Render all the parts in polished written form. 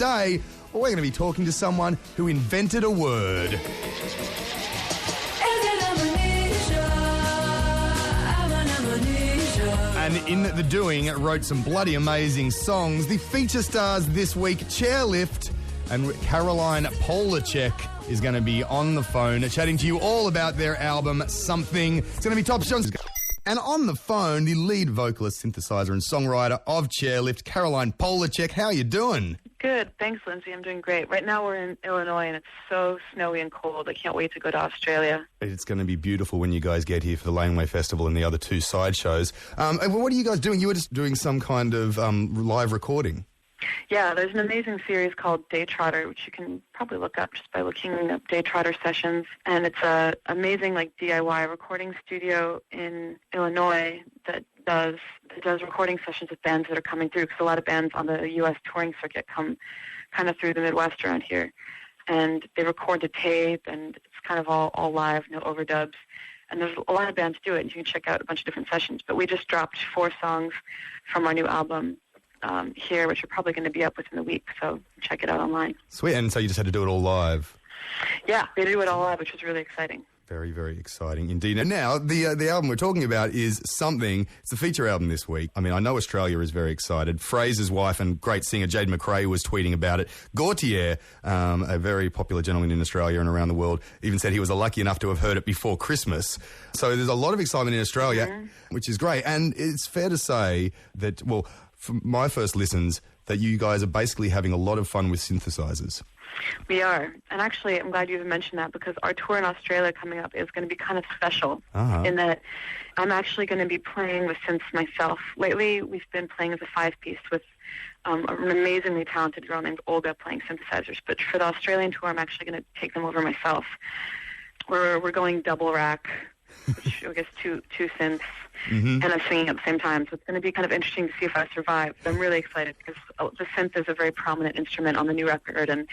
today, we're going to be talking to someone who invented a word. And in the doing, wrote some bloody amazing songs. The feature stars this week, Chairlift, and Caroline Polachek is going to be on the phone chatting to you all about their album, Something. It's going to be top songs. And on the phone, the lead vocalist, synthesizer and songwriter of Chairlift, Caroline Polachek. How are you doing? Good. Thanks, Lindsay. I'm doing great. Right now we're in Illinois and it's so snowy and cold. I can't wait to go to Australia. It's going to be beautiful when you guys get here for the Laneway Festival and the other two side shows. What are you guys doing? You were just doing some kind of live recording. Yeah, there's an amazing series called Day Trotter, which you can probably look up just by looking up Day Trotter sessions. And it's a amazing DIY recording studio in Illinois that does recording sessions with bands that are coming through, because a lot of bands on the U.S. touring circuit come kind of through the Midwest around here. And they record to tape, and it's kind of all live, no overdubs. And there's a lot of bands do it, and you can check out a bunch of different sessions. But we just dropped 4 songs from our new album here, which are probably going to be up within the week, so check it out online. Sweet, and so you just had to do it all live? Yeah, they do it all live, which was really exciting. Very, very exciting indeed. And now, the album we're talking about is Something. It's a feature album this week. I mean, I know Australia is very excited. Fraser's wife and great singer Jade McRae was tweeting about it. Gautier, a very popular gentleman in Australia and around the world, even said he was lucky enough to have heard it before Christmas. So there's a lot of excitement in Australia, which is great. And it's fair to say that, well, from my first listens, that you guys are basically having a lot of fun with synthesizers. We are. And actually, I'm glad you even mentioned that, because our tour in Australia coming up is going to be kind of special in that I'm actually going to be playing with synths myself. Lately, we've been playing as a 5-piece with an amazingly talented girl named Olga playing synthesizers. But for the Australian tour, I'm actually going to take them over myself. We're going double rack, which I guess two synths, and I'm singing at the same time. So it's going to be kind of interesting to see if I survive. But I'm really excited because the synth is a very prominent instrument on the new record, and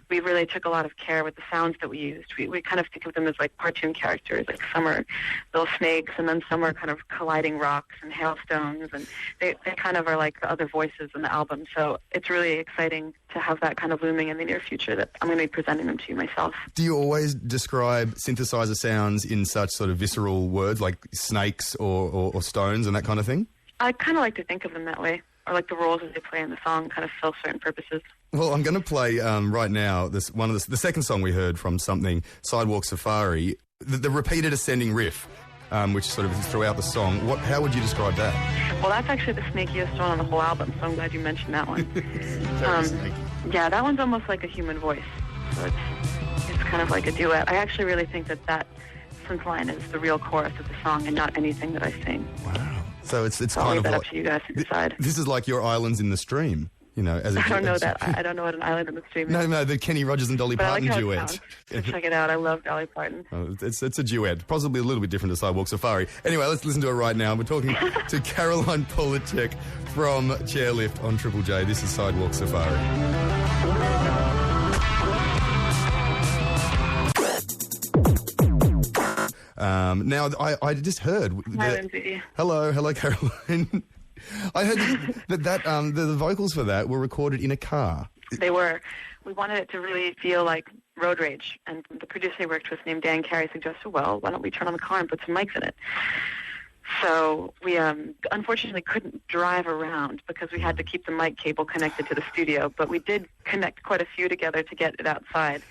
we really took a lot of care with the sounds that we used. We kind of think of them as like cartoon characters, like some are little snakes, and then some are kind of colliding rocks and hailstones, and they kind of are like the other voices in the album. So it's really exciting to have that kind of looming in the near future, that I'm going to be presenting them to you myself. Do you always describe synthesizer sounds in such sort of visceral words like snakes or stones and that kind of thing? I kind of like to think of them that way, or like the roles that they play in the song kind of fill certain purposes. Well, I'm going to play right now the second song we heard from Something, Sidewalk Safari, the repeated ascending riff, which sort of is throughout the song. How would you describe that? Well, that's actually the snakiest one on the whole album, so I'm glad you mentioned that one. Very snaky. Yeah, that one's almost like a human voice, so it's kind of like a duet. I actually really think that synth line is the real chorus of the song and not anything that I sing. Wow. So it's I'll kind leave of that like, up to you guys to decide. This is like your islands in the stream, you know. I don't know that. I don't know what an island in the stream is. No, the Kenny Rogers and Dolly But Parton I like how duet. it sounds. So check it out. I love Dolly Parton. Oh, it's a duet, possibly a little bit different to Sidewalk Safari. Anyway, let's listen to it right now. We're talking to Caroline Polachek from Chairlift on Triple J. This is Sidewalk Safari. Now, I just heard... Hi, Lindsay. Hello, Caroline. I heard that the vocals for that were recorded in a car. They were. We wanted it to really feel like road rage, and the producer I worked with named Dan Carey suggested, well, why don't we turn on the car and put some mics in it? So we unfortunately couldn't drive around because we had to keep the mic cable connected to the studio, but we did connect quite a few together to get it outside.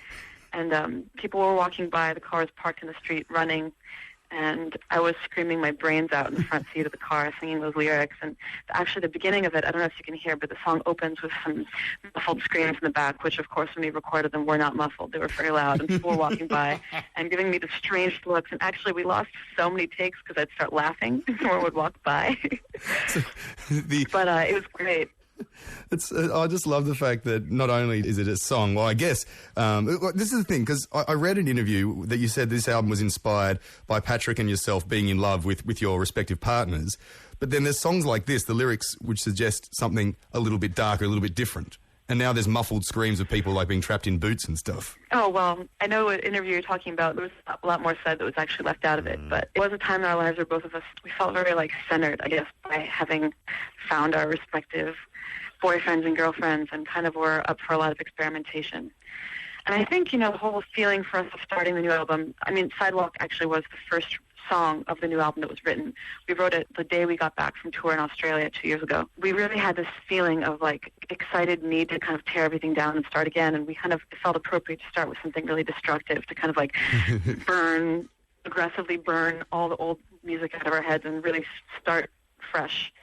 And people were walking by, the car was parked in the street running, and I was screaming my brains out in the front seat of the car singing those lyrics. And actually the beginning of it, I don't know if you can hear, but the song opens with some muffled screams in the back, which of course when we recorded them were not muffled. They were very loud, and people were walking by and giving me the strangest looks. And actually we lost so many takes because I'd start laughing when someone would walk by. But it was great. I just love the fact that not only is it a song, well, I guess, this is the thing, because I read an interview that you said this album was inspired by Patrick and yourself being in love with your respective partners, but then there's songs like this, the lyrics which suggest something a little bit darker, a little bit different. And now there's muffled screams of people like being trapped in boots and stuff. Oh, well, I know what interview you're talking about. There was a lot more said that was actually left out of it. But it was a time in our lives where both of us, we felt very, centered, I guess, by having found our respective boyfriends and girlfriends and kind of were up for a lot of experimentation. And I think, the whole feeling for us of starting the new album, Sidewalk actually was the first song of the new album that was written. We wrote it the day we got back from tour in Australia 2 years ago. We really had this feeling of excited need to kind of tear everything down and start again, and it felt appropriate to start with something really destructive, to kind of aggressively burn all the old music out of our heads and really start fresh.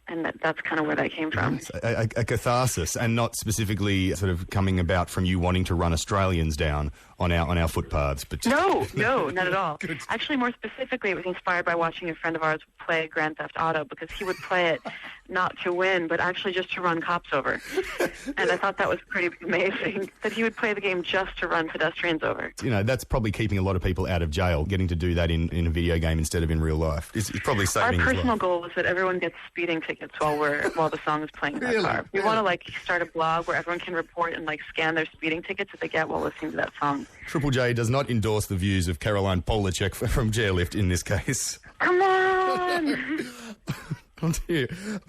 And that's kind of where that came from. A catharsis, and not specifically sort of coming about from you wanting to run Australians down on our footpaths. But No, not at all. Actually, more specifically, it was inspired by watching a friend of ours play Grand Theft Auto, because he would play it not to win, but actually just to run cops over. And I thought that was pretty amazing, that he would play the game just to run pedestrians over. That's probably keeping a lot of people out of jail, getting to do that in a video game instead of in real life. It's probably saving Our his personal life. goal is that everyone gets speeding tickets while the song is playing in their car. We want to start a blog where everyone can report and scan their speeding tickets that they get while listening to that song. Triple J does not endorse the views of Caroline Polacek from Chairlift in this case. Come on! I'm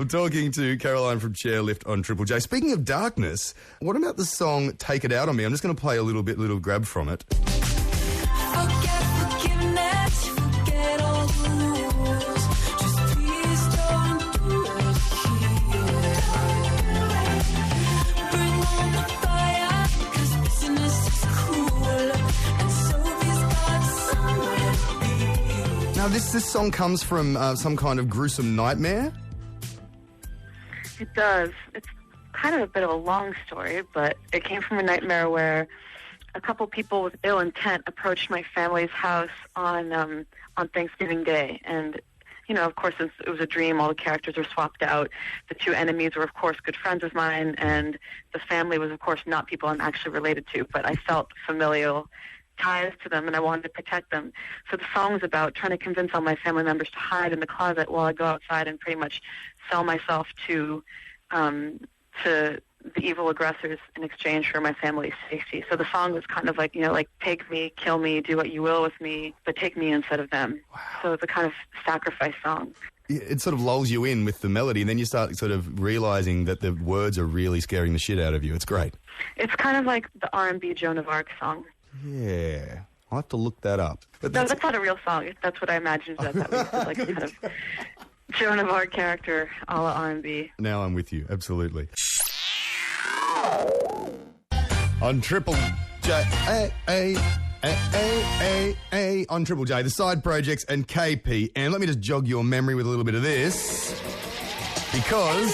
talking to Caroline from Chairlift on Triple J. Speaking of darkness, what about the song Take It Out on Me? I'm just going to play a little grab from it. Forget forgiveness, forget all the rules. Just please don't do it here. Bring on the fire, 'cause business is cruel, and so is God somewhere to be. Now, this song comes from some kind of gruesome nightmare? It does. It's kind of a bit of a long story, but it came from a nightmare where a couple people with ill intent approached my family's house on Thanksgiving Day. And, of course, since it was a dream, all the characters were swapped out. The two enemies were, of course, good friends of mine, and the family was, of course, not people I'm actually related to, but I felt familial ties to them, and I wanted to protect them. So the song was about trying to convince all my family members to hide in the closet while I go outside and pretty much sell myself to the evil aggressors in exchange for my family's safety. So the song was kind of take me, kill me, do what you will with me, but take me instead of them. Wow. So it's a kind of sacrifice song. It sort of lulls you in with the melody, and then you start sort of realising that the words are really scaring the shit out of you. It's great. It's kind of like the R&B Joan of Arc song. Yeah. I'll have to look that up. But No, that's not a real song. That's what I imagined that was, like a kind of Joan of Arc character a la R&B. Now I'm with you, absolutely. On Triple J, on Triple J, the side projects and KP. And let me just jog your memory with a little bit of this, because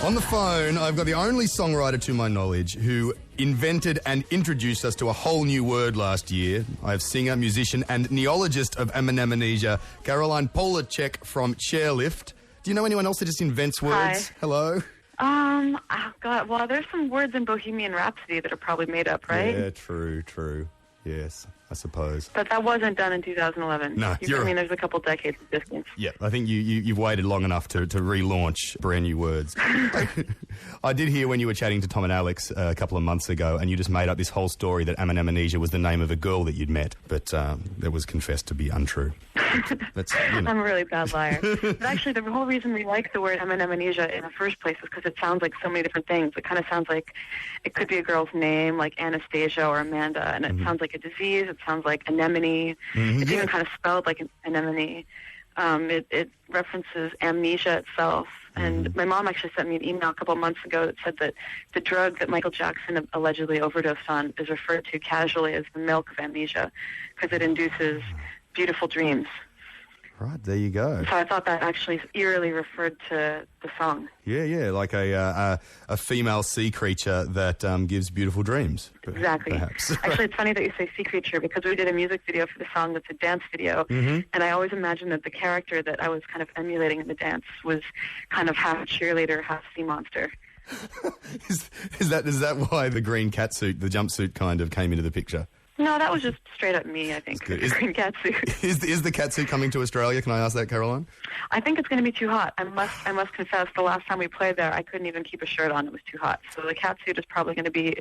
on the phone, I've got the only songwriter to my knowledge who invented and introduced us to a whole new word last year. I have singer, musician, and neologist of amnesia, Caroline Polacek from Chairlift. Do you know anyone else that just invents words? Hi. Hello? Oh God, well, there's some words in Bohemian Rhapsody that are probably made up, right? Yeah, true. Yes, I suppose. But that wasn't done in 2011. No, there's a couple decades of distance. Yeah, I think you've waited long enough to relaunch brand new words. I did hear when you were chatting to Tom and Alex a couple of months ago, and you just made up this whole story that amnesia was the name of a girl that you'd met, but that was confessed to be untrue. I'm a really bad liar. But actually, the whole reason we like the word amnesia in the first place is because it sounds like so many different things. It kind of sounds like it could be a girl's name, like Anastasia or Amanda, and it sounds like a disease. It sounds like anemone. It's even kind of spelled like an anemone. It references amnesia itself. And my mom actually sent me an email a couple of months ago that said that the drug that Michael Jackson allegedly overdosed on is referred to casually as the milk of amnesia because it induces beautiful dreams. Right, there you go. So I thought that actually eerily referred to the song. Yeah, like a female sea creature that gives beautiful dreams. Exactly. Perhaps. Actually, it's funny that you say sea creature because we did a music video for the song that's a dance video, and I always imagined that the character that I was kind of emulating in the dance was kind of half cheerleader, half sea monster. Is that why the green catsuit, the jumpsuit kind of came into the picture? No, that was just straight up me, I think. The green catsuit. Is the catsuit coming to Australia? Can I ask that, Caroline? I think it's going to be too hot. I must confess, the last time we played there, I couldn't even keep a shirt on. It was too hot. So the catsuit is probably going to be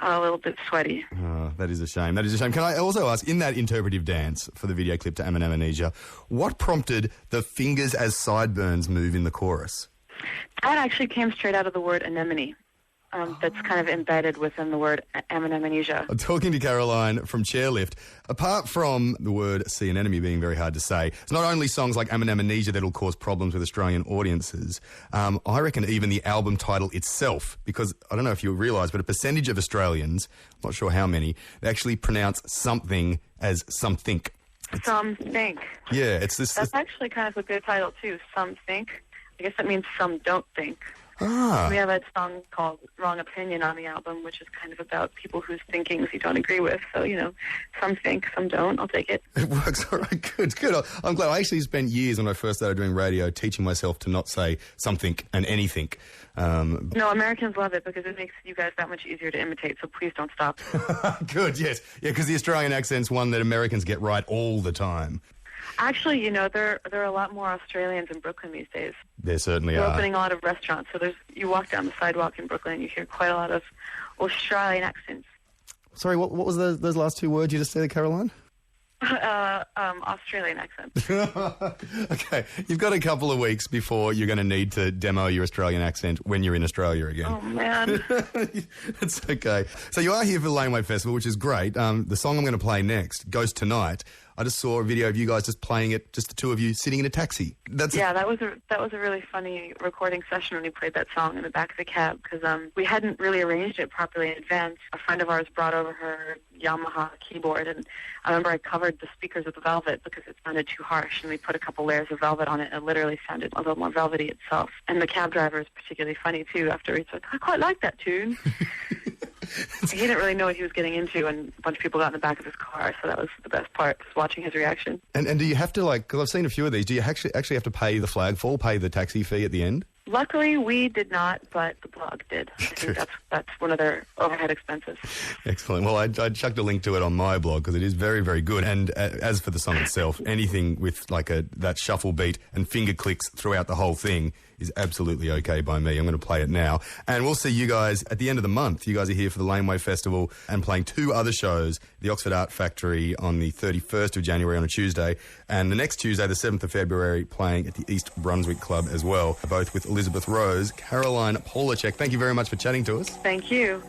a little bit sweaty. Oh, that is a shame. Can I also ask, in that interpretive dance for the video clip to Amnesia, what prompted the fingers as sideburns move in the chorus? That actually came straight out of the word anemone. That's kind of embedded within the word amnesia. I'm talking to Caroline from Chairlift. Apart from the word sea anemone being very hard to say, it's not only songs like amnesia that'll cause problems with Australian audiences. I reckon even the album title itself, because I don't know if you realise, but a percentage of Australians, I'm not sure how many, they actually pronounce something as something. Some think. Yeah, it's this. That's actually kind of a good title too. Some think. I guess that means some don't think. Ah. We have a song called Wrong Opinion on the album, which is kind of about people whose thinkings you don't agree with. So, some think, some don't. I'll take it. It works. All right, good. I'm glad. I actually spent years when I first started doing radio teaching myself to not say something and anything. No, Americans love it because it makes you guys that much easier to imitate, so please don't stop. Good, yes. Yeah, because the Australian accent's one that Americans get right all the time. Actually, there are a lot more Australians in Brooklyn these days. There certainly They're are. opening a lot of restaurants, so you walk down the sidewalk in Brooklyn and you hear quite a lot of Australian accents. Sorry, what was those last two words you just said, Caroline? Australian accents. Okay, you've got a couple of weeks before you're going to need to demo your Australian accent when you're in Australia again. Oh, man. It's okay. So you are here for the Laneway Festival, which is great. The song I'm going to play next, Ghost Tonight. I just saw a video of you guys just playing it, just the two of you sitting in a taxi. That was a really funny recording session when we played that song in the back of the cab because we hadn't really arranged it properly in advance. A friend of ours brought over her Yamaha keyboard, and I remember I covered the speakers with velvet because it sounded too harsh, and we put a couple layers of velvet on it, and it literally sounded a little more velvety itself. And the cab driver is particularly funny too. After he said, "I quite like that tune." He didn't really know what he was getting into, and a bunch of people got in the back of his car, so that was the best part, was watching his reaction. And do you have to, because I've seen a few of these, do you actually have to pay the flagfall, pay the taxi fee at the end? Luckily, we did not, but the blog did. I think that's one of their overhead expenses. Excellent. Well, I chucked a link to it on my blog because it is very, very good. And as for the song itself, anything with that shuffle beat and finger clicks throughout the whole thing is absolutely okay by me. I'm going to play it now. And we'll see you guys at the end of the month. You guys are here for the Laneway Festival and playing two other shows, the Oxford Art Factory on the 31st of January on a Tuesday, and the next Tuesday, the 7th of February, playing at the East Brunswick Club as well, both with Elizabeth Rose, Caroline Polacek. Thank you very much for chatting to us. Thank you.